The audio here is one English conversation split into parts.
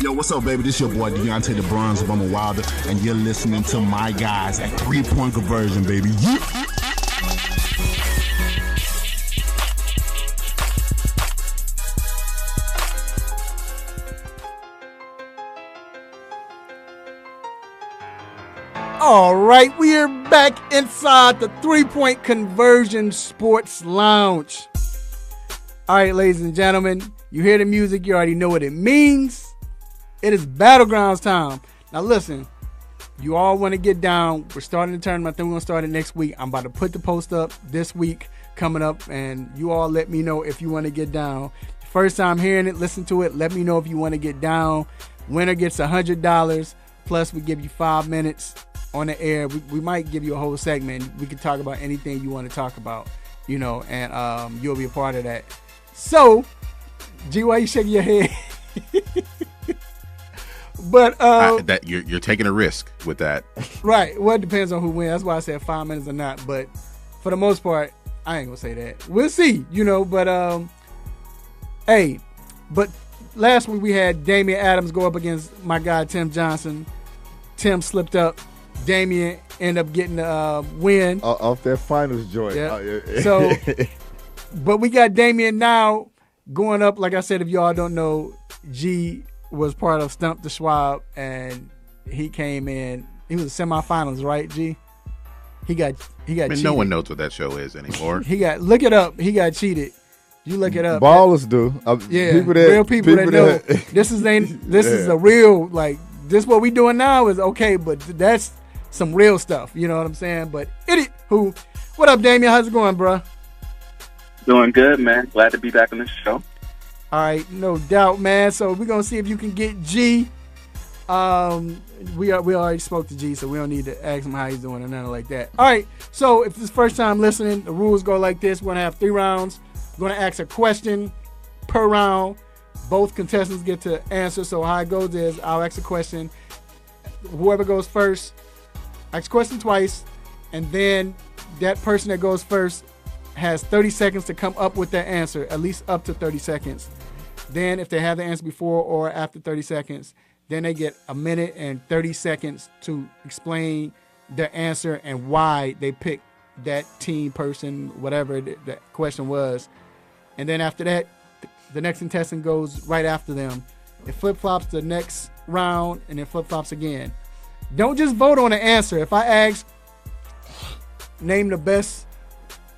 Yo, what's up, baby? This your boy Deontay the Bronze of I'm a Wilder, and you're listening to my guys at 3-point conversion, baby. Yeah. All right, we are back inside the 3-point conversion sports lounge. All right, ladies and gentlemen, you hear the music, you already know what it means. It is Battlegrounds time. Now listen, you all want to get down. We're starting the tournament. I think we're going to start it next week. I'm about to put the post up this week coming up, and you all let me know if you want to get down. First time hearing it, listen to it. Let me know if you want to get down. Winner gets $100, plus we give you 5 minutes on the air. We might give you a whole segment. We can talk about anything you want to talk about, you know, and you'll be a part of that. So, G, why you shaking your head? But that you're taking a risk with that, right? Well, it depends on who wins. That's why I said 5 minutes or not. But for the most part, I ain't gonna say that. We'll see, you know. But hey, but last week we had Damian Adams go up against my guy Tim Johnson. Tim slipped up. Damian ended up getting the win off that finals joint. Yeah. So, but we got Damian now going up. Like I said, if y'all don't know, G was part of Stump the Schwab, and he came in. He was the semifinals, right? G. He got. Cheated. No one knows what that show is anymore. Look it up. He got cheated. You look it up. Ballers do. Yeah, real people that know. This is a real, like, this what we doing now is okay, but that's some real stuff. You know what I'm saying? But what up, Damian? How's it going, bro? Doing good, man. Glad to be back on the show. All right, no doubt, man. So we're gonna see if you can get G. We already spoke to G, so we don't need to ask him how he's doing or nothing like that. All right, so if this is first time listening, the rules go like this. We're gonna have 3 rounds. We're gonna ask a question per round. Both contestants get to answer. So how it goes is I'll ask a question. Whoever goes first, ask a question twice, and then that person that goes first has 30 seconds to come up with their answer, at least up to 30 seconds. Then if they have the answer before or after 30 seconds, then they get a minute and 30 seconds to explain their answer and why they picked that team, person, whatever the question was. And then after that, the next contestant goes right after them. It flip-flops the next round, and then flip-flops again. Don't just vote on the answer. If I ask, name the best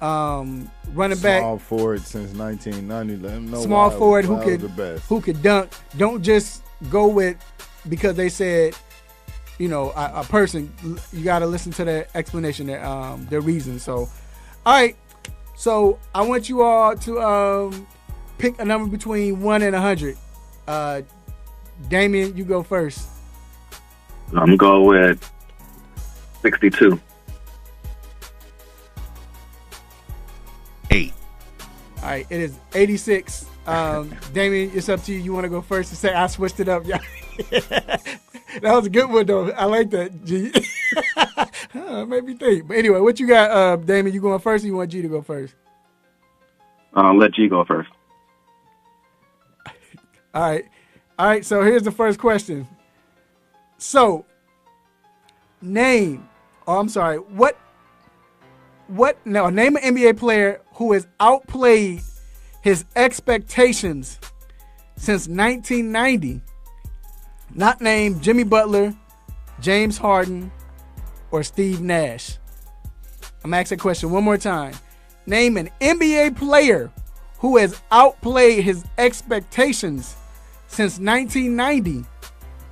running back, small forward since 1990. Let them know small forward who could dunk. Don't just go with because they said, you know, a person. You got to listen to their explanation, their reason. So, all right. So I want you all to pick a number between 1 and 100. Damian, you go first. I'm going with 62. 8. All right, it is 86. Damian, it's up to you. You want to go first and say I switched it up? Yeah. That was a good one, though. I like that, G. Made me think. But anyway, what you got, Damian? You going first or you want G to go first? Let G go first. All right, so here's the first question. So, name an NBA player who has outplayed his expectations since 1990. Not named Jimmy Butler, James Harden, or Steve Nash. I'm asking that question one more time. Name an NBA player who has outplayed his expectations since 1990.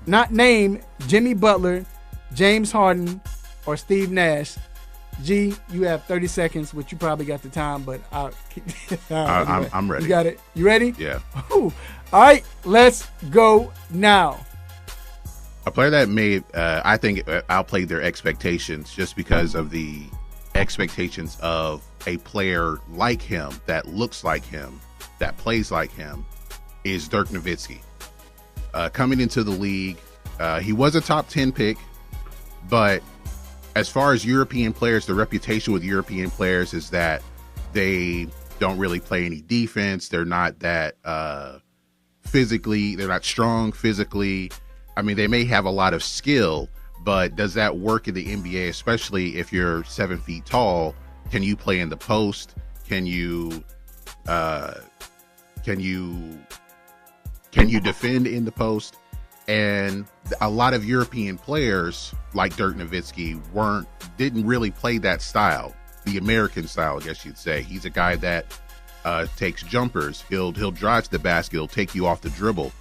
Not named Jimmy Butler, James Harden, or Steve Nash. G, you have 30 seconds, which you probably got the time, but I'm ready. You got it? You ready? Yeah. Ooh. All right, let's go now. A player that I think outplayed their expectations just because of the expectations of a player like him, that looks like him, that plays like him, is Dirk Nowitzki. Coming into the league, he was a top 10 pick, but as far as European players, the reputation with European players is that they don't really play any defense. They're not that physically. They're not strong physically. I mean, they may have a lot of skill, but does that work in the NBA, especially if you're 7 feet tall? Can you play in the post? Can you defend in the post? And a lot of European players like Dirk Nowitzki didn't really play that style, the American style, I guess you'd say. He's a guy that takes jumpers. He'll drive to the basket. He'll take you off the dribble.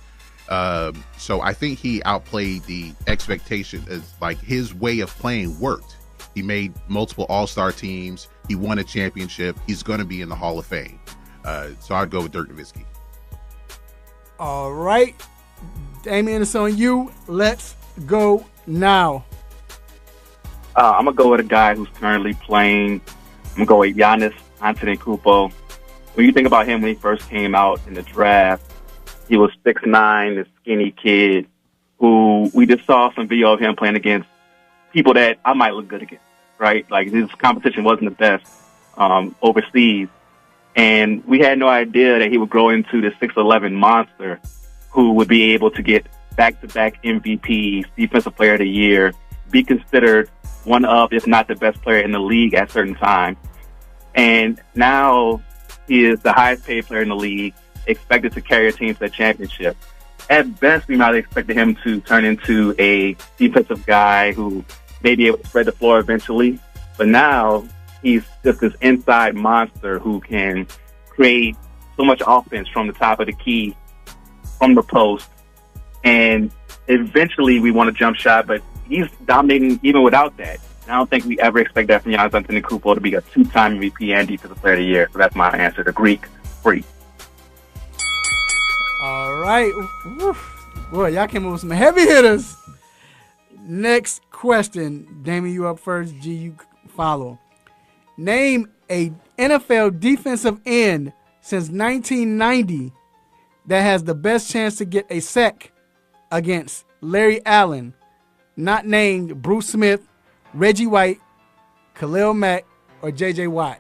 So I think he outplayed the expectation. Like, his way of playing worked. He made multiple All-Star teams. He won a championship. He's going to be in the Hall of Fame. So I'd go with Dirk Nowitzki. All right. Damian, it's on you. Let's go now. I'm going to go with a guy who's currently playing. I'm going to go with Giannis Antetokounmpo. When you think about him when he first came out in the draft, he was 6'9", this skinny kid who we just saw some video of him playing against people that I might look good against, right? Like, his competition wasn't the best overseas. And we had no idea that he would grow into this 6'11" monster who would be able to get back-to-back MVPs, Defensive Player of the Year, be considered one of, if not the best player in the league at certain times. And now he is the highest paid player in the league, expected to carry a team to the championship. At best, we might have expected him to turn into a defensive guy who may be able to spread the floor eventually. But now he's just this inside monster who can create so much offense from the top of the key, from the post. And eventually we want a jump shot, but he's dominating even without that. I don't think we ever expect that from Giannis Antetokounmpo to be a 2-time MVP and Defensive Player of the Year. So that's my answer, the Greek Freak. All right. Woof. Boy, y'all came up with some heavy hitters. Next question. Damien, you up first. G, you follow. Name a NFL defensive end since 1990 that has the best chance to get a sack against Larry Allen, not named Bruce Smith, Reggie White, Khalil Mack, or J.J. Watt.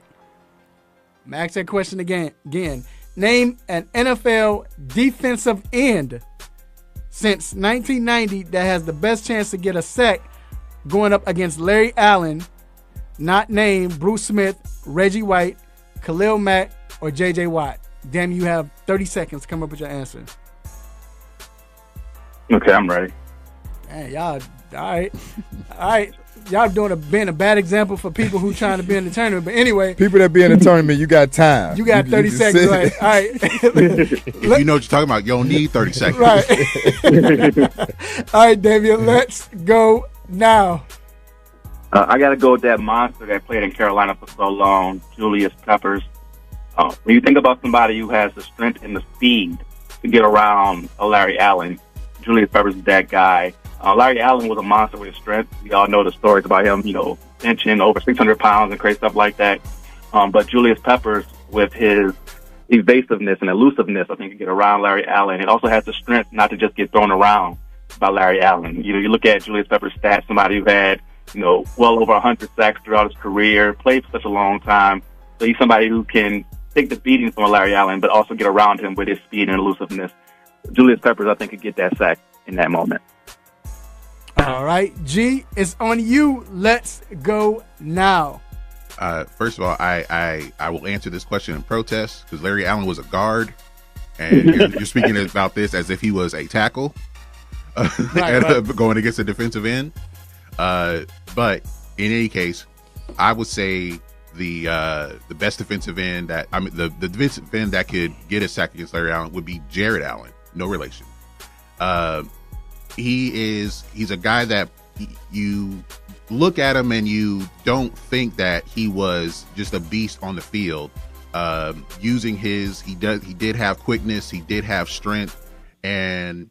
I'm going to ask that question again. Name an NFL defensive end since 1990 that has the best chance to get a sack going up against Larry Allen, not named Bruce Smith, Reggie White, Khalil Mack, or J.J. Watt. Damn, you have 30 seconds to come up with your answer. Okay, I'm ready. Man, y'all, all right. All right. Y'all being a bad example for people who trying to be in the tournament. But anyway. People that be in the tournament, you got time. You got 30 seconds. Right. All right. If you know what you're talking about, you don't need 30 seconds. Right. All right, David, let's go now. I got to go with that monster that played in Carolina for so long, Julius Peppers. When you think about somebody who has the strength and the speed to get around Larry Allen, Julius Peppers is that guy. Larry Allen was a monster with his strength. We all know the stories about him, benching over 600 pounds and crazy stuff like that. But Julius Peppers, with his evasiveness and elusiveness, I think can get around Larry Allen. It also has the strength not to just get thrown around by Larry Allen. You look at Julius Peppers' stats, somebody who had, well over 100 sacks throughout his career, played for such a long time. So he's somebody who can take the beating from Larry Allen, but also get around him with his speed and elusiveness. Julius Peppers, I think, could get that sack in that moment. All right, G, it's on you. Let's go now. First of all, I will answer this question in protest because Larry Allen was a guard, and you're speaking about this as if he was a tackle going against a defensive end. But in any case, I would say the best defensive end the defensive end that could get a sack against Larry Allen would be Jared Allen. No relation. He's a guy that you look at him and you don't think that he was just a beast on the field. He did have quickness, he did have strength, and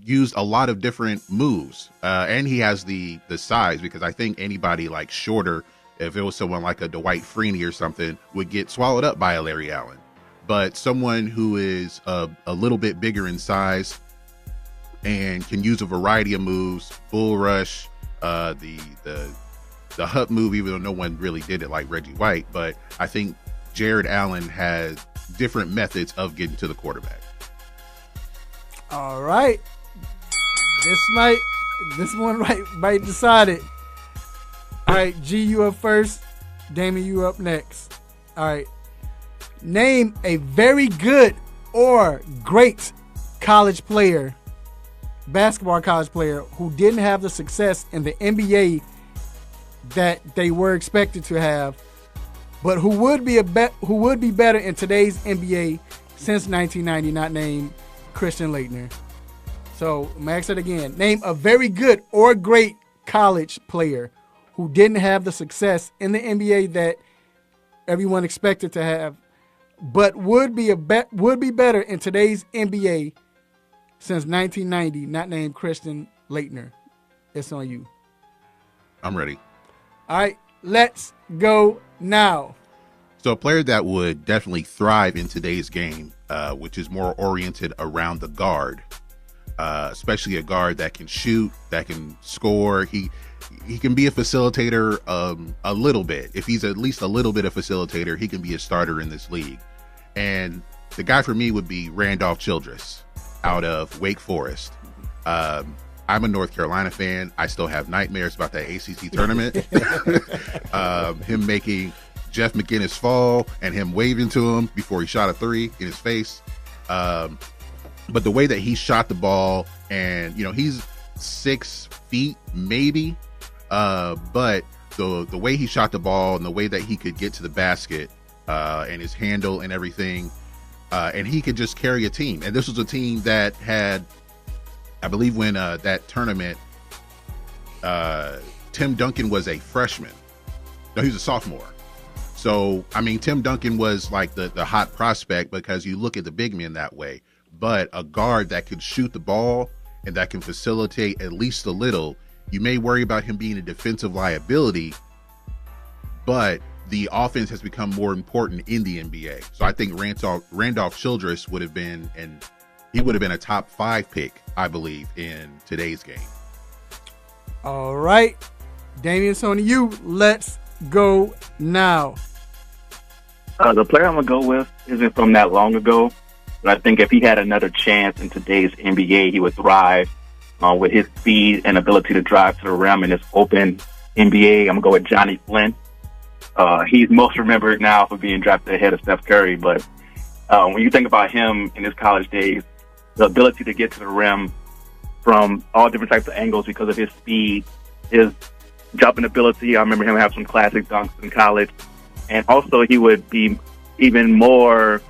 used a lot of different moves. And he has the size, because I think anybody like shorter, if it was someone like a Dwight Freeney or something, would get swallowed up by a Larry Allen. But someone who is a little bit bigger in size and can use a variety of moves, bull rush, the hut move, even though no one really did it like Reggie White. But I think Jared Allen has different methods of getting to the quarterback. All right. This one might decide it. All right, G, you up first. Damon, you up next. All right. Name a very good or great college player, basketball college player, who didn't have the success in the NBA that they were expected to have, but who would be better in today's NBA since 1990, not named Christian Laettner. So, Max it again. Name a very good or great college player who didn't have the success in the NBA that everyone expected to have, but would be better in today's NBA since 1990, not named Christian Laettner. It's on you. I'm ready. All right, let's go now. So a player that would definitely thrive in today's game, which is more oriented around the guard, especially a guard that can shoot, that can score. He can be a facilitator a little bit. If he's at least a little bit of facilitator, he can be a starter in this league. And the guy for me would be Randolph Childress out of Wake Forest. I'm a North Carolina fan. I still have nightmares about that ACC tournament. Him making Jeff McGinnis fall and him waving to him before he shot a three in his face. But the way that he shot the ball, and he's 6 feet maybe, but the way he shot the ball and the way that he could get to the basket, and his handle and everything, and he could just carry a team. And this was a team that had, I believe, when that tournament, Tim Duncan was a freshman. No, he was a sophomore. So, I mean, Tim Duncan was like the hot prospect because you look at the big men that way. But a guard that could shoot the ball and that can facilitate at least a little, you may worry about him being a defensive liability, but the offense has become more important in the NBA. So I think Randolph Childress would have been, and he would have been a top 5 pick, I believe, in today's game. All right. Damian, it's on you. Let's go now. The player I'm going to go with isn't from that long ago, but I think if he had another chance in today's NBA, he would thrive with his speed and ability to drive to the rim in this open NBA. I'm going to go with Johnny Flynn. He's most remembered now for being drafted ahead of Steph Curry, but when you think about him in his college days, the ability to get to the rim from all different types of angles because of his speed, his jumping ability. I remember him have some classic dunks in college. And also he would be even more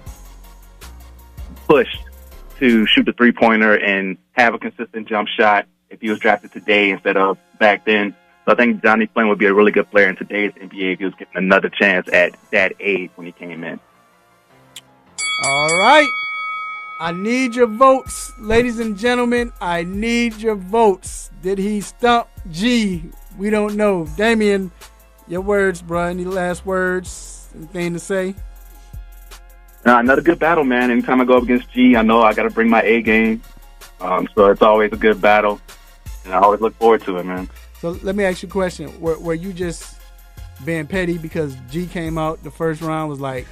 pushed to shoot the three-pointer and have a consistent jump shot if he was drafted today instead of back then. So I think Johnny Flynn would be a really good player in today's NBA if he was given another chance at that age when he came in. All right. I need your votes, ladies and gentlemen. I need your votes. Did he stump G? We don't know. Damian, your words, bro. Any last words? Anything to say? Another good battle, man. Anytime I go up against G, I know I got to bring my A game. So it's always a good battle, and I always look forward to it, man. So let me ask you a question. Were you just being petty because G came out the first round was like,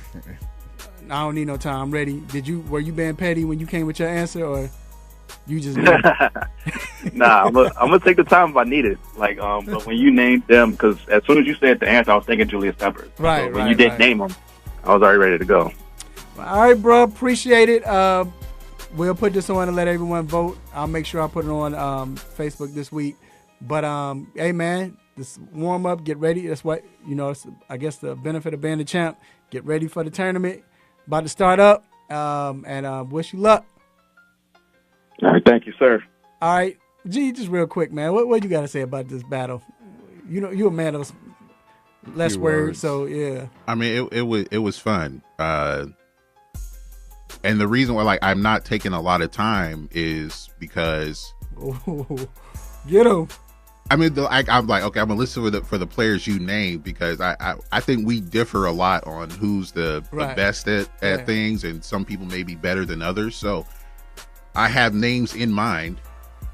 I don't need no time, I'm ready? Were you being petty when you came with your answer, or you just knew? Nah, I'm gonna take the time if I need it. But when you named them, because as soon as you said the answer, I was thinking Julius Peppers. Right. So when you didn't name them, I was already ready to go. All right, bro. Appreciate it. We'll put this on and let everyone vote. I'll make sure I put it on Facebook this week. But hey, man, this warm up. Get ready. That's what it's, I guess the benefit of being the champ. Get ready for the tournament. About to start up. And wish you luck. All right, thank you, sir. All right, G, just real quick, man. What you got to say about this battle? You're a man of less words, so yeah. I mean, it was fun. And the reason why I'm not taking a lot of time is because get him. I mean, I'm like, okay, I'm gonna listen for the players you named because I think we differ a lot on who's the best at things, and some people may be better than others. So I have names in mind.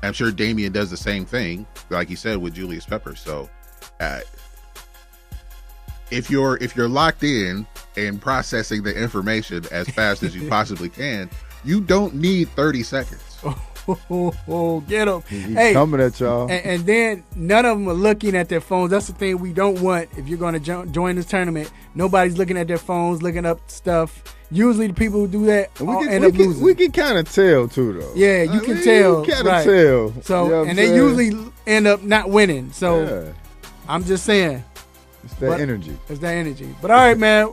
I'm sure Damian does the same thing, like he said with Julius Peppers. So if you're locked in and processing the information as fast as you possibly can, you don't need 30 seconds. Get them. He's coming at y'all. And then none of them are looking at their phones. That's the thing we don't want if you're going to join this tournament. Nobody's looking at their phones, looking up stuff. Usually the people who do that end up losing. We can kind of tell, too, though. Yeah, you can tell. You kind of tell. So, you know and they usually end up not winning. So, yeah. I'm just saying. It's that energy. It's that energy. But all right, man.